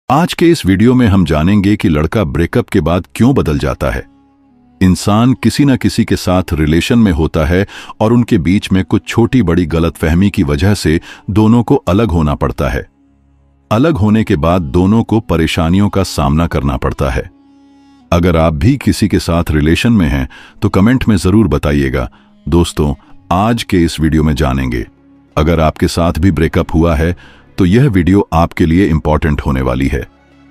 आज के इस वीडियो में हम जानेंगे कि लड़का ब्रेकअप के बाद क्यों बदल जाता है। इंसान किसी न किसी के साथ रिलेशन में होता है और उनके बीच में कुछ छोटी बड़ी गलतफहमी की वजह से दोनों को अलग होना पड़ता है। अलग होने के बाद दोनों को परेशानियों का सामना करना पड़ता है। अगर आप भी किसी के साथ रिलेशन में हैं तो कमेंट में जरूर बताइएगा। दोस्तों, आज के इस वीडियो में जानेंगे, अगर आपके साथ भी ब्रेकअप हुआ है तो यह वीडियो आपके लिए इंपॉर्टेंट होने वाली है।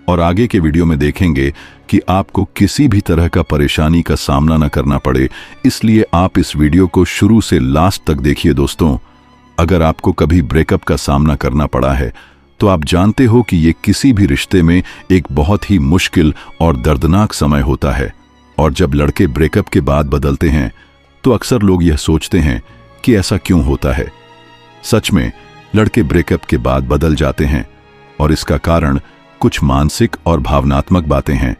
और आगे के वीडियो में देखेंगे कि आपको किसी भी तरह का परेशानी का सामना न करना पड़े, इसलिए आप इस वीडियो को शुरू से लास्ट तक देखिए। दोस्तों, अगर आपको कभी ब्रेकअप का सामना करना पड़ा है तो आप जानते हो कि ये किसी भी रिश्ते में एक बहुत ही मुश्किल और दर्दनाक समय होता है। और जब लड़के ब्रेकअप के बाद बदलते हैं तो अक्सर लोग यह सोचते हैं कि ऐसा क्यों होता है। सच में लड़के ब्रेकअप के बाद बदल जाते हैं और इसका कारण कुछ मानसिक और भावनात्मक बातें हैं।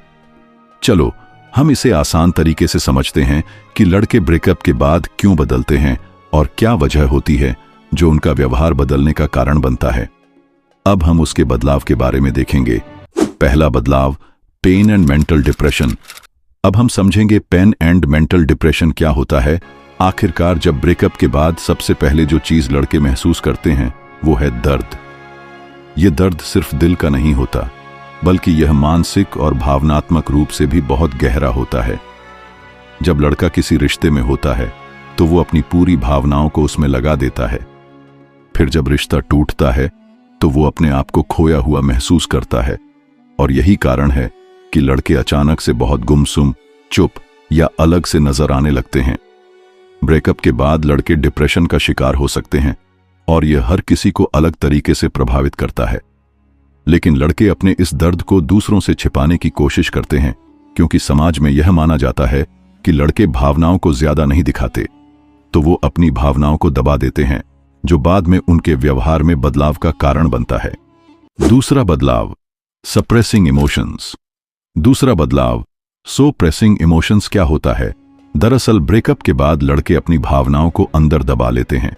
चलो हम इसे आसान तरीके से समझते हैं कि लड़के ब्रेकअप के बाद क्यों बदलते हैं और क्या वजह होती है जो उनका व्यवहार बदलने का कारण बनता है। अब हम उसके बदलाव के बारे में देखेंगे। पहला बदलाव, पेन एंड मेंटल डिप्रेशन। अब हम समझेंगे पेन एंड मेंटल डिप्रेशन क्या होता है। आखिरकार जब ब्रेकअप के बाद सबसे पहले जो चीज लड़के महसूस करते हैं वो है दर्द। ये दर्द सिर्फ दिल का नहीं होता, बल्कि यह मानसिक और भावनात्मक रूप से भी बहुत गहरा होता है। जब लड़का किसी रिश्ते में होता है तो वो अपनी पूरी भावनाओं को उसमें लगा देता है। फिर जब रिश्ता टूटता है तो वो अपने आप को खोया हुआ महसूस करता है। और यही कारण है कि लड़के अचानक से बहुत गुमसुम, चुप या अलग से नजर आने लगते हैं। ब्रेकअप के बाद लड़के डिप्रेशन का शिकार हो सकते हैं और यह हर किसी को अलग तरीके से प्रभावित करता है। लेकिन लड़के अपने इस दर्द को दूसरों से छिपाने की कोशिश करते हैं, क्योंकि समाज में यह माना जाता है कि लड़के भावनाओं को ज्यादा नहीं दिखाते, तो वो अपनी भावनाओं को दबा देते हैं, जो बाद में उनके व्यवहार में बदलाव का कारण बनता है। दूसरा बदलाव, सप्रेसिंग इमोशंस। दूसरा बदलाव, सप्रेसिंग इमोशंस क्या होता है? दरअसल ब्रेकअप के बाद लड़के अपनी भावनाओं को अंदर दबा लेते हैं,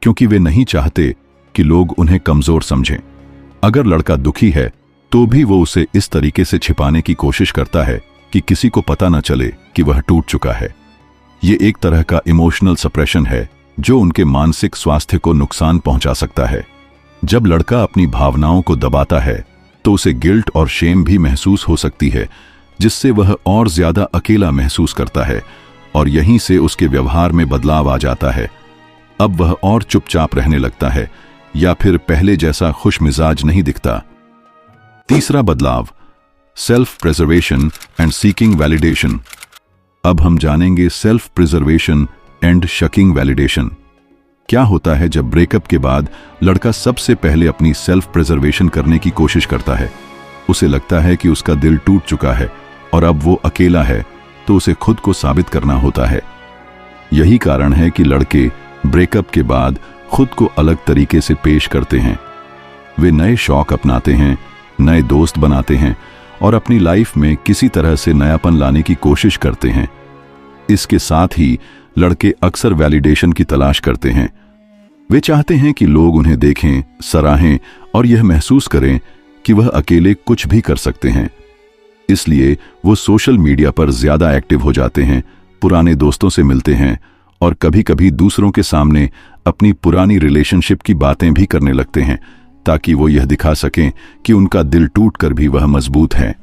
क्योंकि वे नहीं चाहते कि लोग उन्हें कमजोर समझें। अगर लड़का दुखी है तो भी वो उसे इस तरीके से छिपाने की कोशिश करता है कि किसी को पता न चले कि वह टूट चुका है। ये एक तरह का इमोशनल सप्रेशन है जो उनके मानसिक स्वास्थ्य को नुकसान पहुंचा सकता है। जब लड़का अपनी भावनाओं को दबाता है तो उसे गिल्ट और शेम भी महसूस हो सकती है, जिससे वह और ज्यादा अकेला महसूस करता है और यहीं से उसके व्यवहार में बदलाव आ जाता है। अब वह और चुपचाप रहने लगता है या फिर पहले जैसा खुश मिजाज नहीं दिखता। तीसरा बदलाव, self preservation and seeking validation. अब हम जानेंगे सेल्फ प्रिजर्वेशन एंड शकिंग वैलिडेशन। क्या होता है जब ब्रेकअप के बाद लड़का सबसे पहले अपनी सेल्फ प्रिजर्वेशन करने की कोशिश करता है। उसे लगता है कि उसका दिल टूट चुका है और अब वो अकेला है, तो उसे खुद को साबित करना होता है। यही कारण है कि लड़के ब्रेकअप के बाद खुद को अलग तरीके से पेश करते हैं। वे नए शौक अपनाते हैं, नए दोस्त बनाते हैं और अपनी लाइफ में किसी तरह से नयापन लाने की कोशिश करते हैं। इसके साथ ही लड़के अक्सर वैलिडेशन की तलाश करते हैं। वे चाहते हैं कि लोग उन्हें देखें, सराहें और यह महसूस करें कि वह अकेले कुछ भी कर सकते हैं। इसलिए वो सोशल मीडिया पर ज्यादा एक्टिव हो जाते हैं, पुराने दोस्तों से मिलते हैं और कभी कभी दूसरों के सामने अपनी पुरानी रिलेशनशिप की बातें भी करने लगते हैं, ताकि वो यह दिखा सकें कि उनका दिल टूटकर भी वह मजबूत है।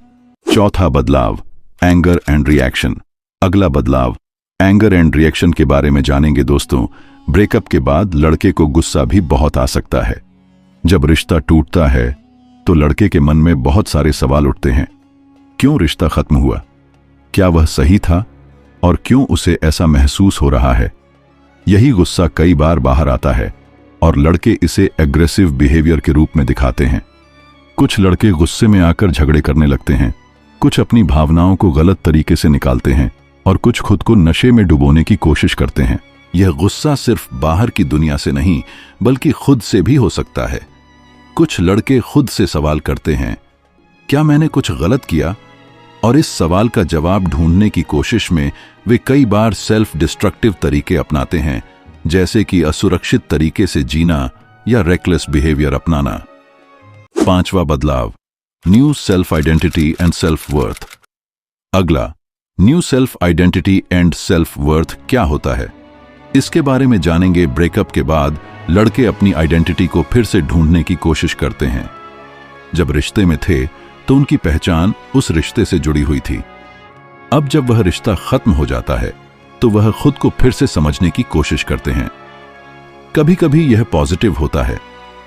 चौथा बदलाव, एंगर एंड रिएक्शन। अगला बदलाव, एंगर एंड रिएक्शन के बारे में जानेंगे। दोस्तों, ब्रेकअप के बाद लड़के को गुस्सा भी बहुत आ सकता है। जब रिश्ता टूटता है तो लड़के के मन में बहुत सारे सवाल उठते हैं। क्यों रिश्ता खत्म हुआ? क्या वह सही था? और क्यों उसे ऐसा महसूस हो रहा है? यही गुस्सा कई बार बाहर आता है और लड़के इसे एग्रेसिव बिहेवियर के रूप में दिखाते हैं। कुछ लड़के गुस्से में आकर झगड़े करने लगते हैं, कुछ अपनी भावनाओं को गलत तरीके से निकालते हैं और कुछ खुद को नशे में डुबोने की कोशिश करते हैं। यह गुस्सा सिर्फ बाहर की दुनिया से नहीं, बल्कि खुद से भी हो सकता है। कुछ लड़के खुद से सवाल करते हैं, क्या मैंने कुछ गलत किया? और इस सवाल का जवाब ढूंढने की कोशिश में वे कई बार सेल्फ डिस्ट्रक्टिव तरीके अपनाते हैं, जैसे कि असुरक्षित तरीके से जीना या रेकलेस बिहेवियर अपनाना। पांचवा बदलाव, new self identity and self worth. अगला, new self identity and self worth क्या होता है, इसके बारे में जानेंगे। ब्रेकअप के बाद लड़के अपनी आइडेंटिटी को फिर से ढूंढने की कोशिश करते हैं। जब रिश्ते में थे तो उनकी पहचान उस रिश्ते से जुड़ी हुई थी। अब जब वह रिश्ता खत्म हो जाता है तो वह खुद को फिर से समझने की कोशिश करते हैं। कभी कभी यह पॉजिटिव होता है,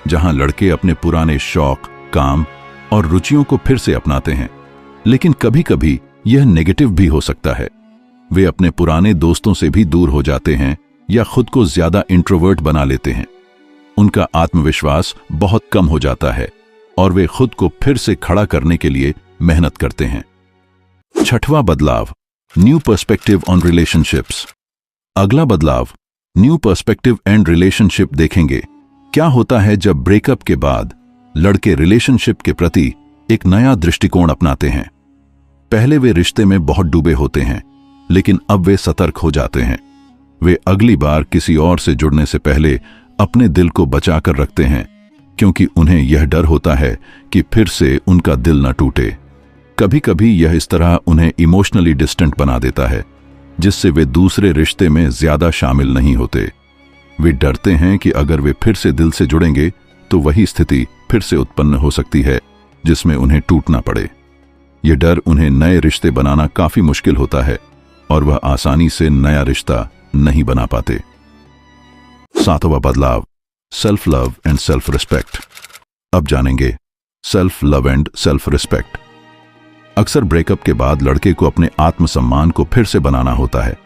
जहां लड़के अपने पुराने शौक, काम और रुचियों को फिर से अपनाते हैं, लेकिन कभी कभी यह नेगेटिव भी हो सकता है। वे अपने पुराने दोस्तों से भी दूर हो जाते हैं या खुद को ज्यादा इंट्रोवर्ट बना लेते हैं। उनका आत्मविश्वास बहुत कम हो जाता है और वे खुद को फिर से खड़ा करने के लिए मेहनत करते हैं। छठवां बदलाव, न्यू पर्सपेक्टिव ऑन रिलेशनशिप्स। अगला बदलाव, न्यू पर्सपेक्टिव एंड रिलेशनशिप देखेंगे। क्या होता है जब ब्रेकअप के बाद लड़के रिलेशनशिप के प्रति एक नया दृष्टिकोण अपनाते हैं। पहले वे रिश्ते में बहुत डूबे होते हैं, लेकिन अब वे सतर्क हो जाते हैं। वे अगली बार किसी और से जुड़ने से पहले अपने दिल को बचा कर रखते हैं, क्योंकि उन्हें यह डर होता है कि फिर से उनका दिल न टूटे। कभी कभी यह इस तरह उन्हें इमोशनली डिस्टेंट बना देता है, जिससे वे दूसरे रिश्ते में ज्यादा शामिल नहीं होते। वे डरते हैं कि अगर वे फिर से दिल से जुड़ेंगे तो वही स्थिति फिर से उत्पन्न हो सकती है जिसमें उन्हें टूटना पड़े। यह डर उन्हें नए रिश्ते बनाना काफी मुश्किल होता है और वह आसानी से नया रिश्ता नहीं बना पाते। सातवां बदलाव, self love and self respect. अब जानेंगे self love and self respect. अक्सर ब्रेकअप के बाद लड़के को अपने आत्मसम्मान को फिर से बनाना होता है।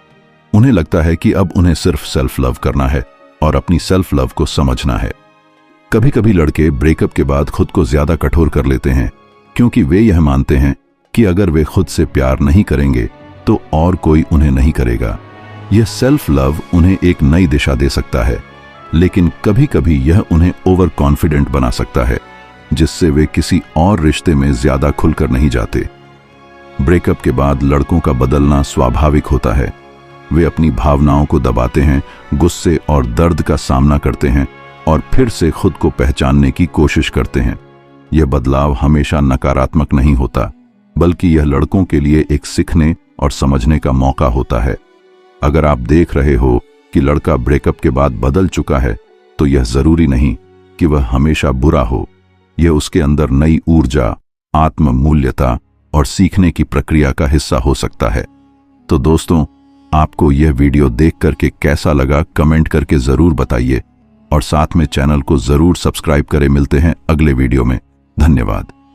उन्हें लगता है कि अब उन्हें सिर्फ सेल्फ लव करना है और अपनी सेल्फ लव को समझना है। कभी कभी लड़के ब्रेकअप के बाद खुद को ज्यादा कठोर कर लेते हैं, क्योंकि वे यह मानते हैं कि अगर वे खुद से प्यार नहीं करेंगे तो और कोई उन्हें नहीं करेगा। यह सेल्फ लव उन्हें एक नई दिशा दे सकता है, लेकिन कभी कभी यह उन्हें ओवर कॉन्फिडेंट बना सकता है, जिससे वे किसी और रिश्ते में ज्यादा खुलकर नहीं जाते। ब्रेकअप के बाद लड़कों का बदलना स्वाभाविक होता है। वे अपनी भावनाओं को दबाते हैं, गुस्से और दर्द का सामना करते हैं और फिर से खुद को पहचानने की कोशिश करते हैं। यह बदलाव हमेशा नकारात्मक नहीं होता, बल्कि यह लड़कों के लिए एक सीखने और समझने का मौका होता है। अगर आप देख रहे हो कि लड़का ब्रेकअप के बाद बदल चुका है, तो यह जरूरी नहीं कि वह हमेशा बुरा हो। यह उसके अंदर नई ऊर्जा, आत्म-मूल्यता और सीखने की प्रक्रिया का हिस्सा हो सकता है। तो दोस्तों, आपको यह वीडियो देख करके कैसा लगा कमेंट करके जरूर बताइए और साथ में चैनल को जरूर सब्सक्राइब करें। मिलते हैं अगले वीडियो में। धन्यवाद।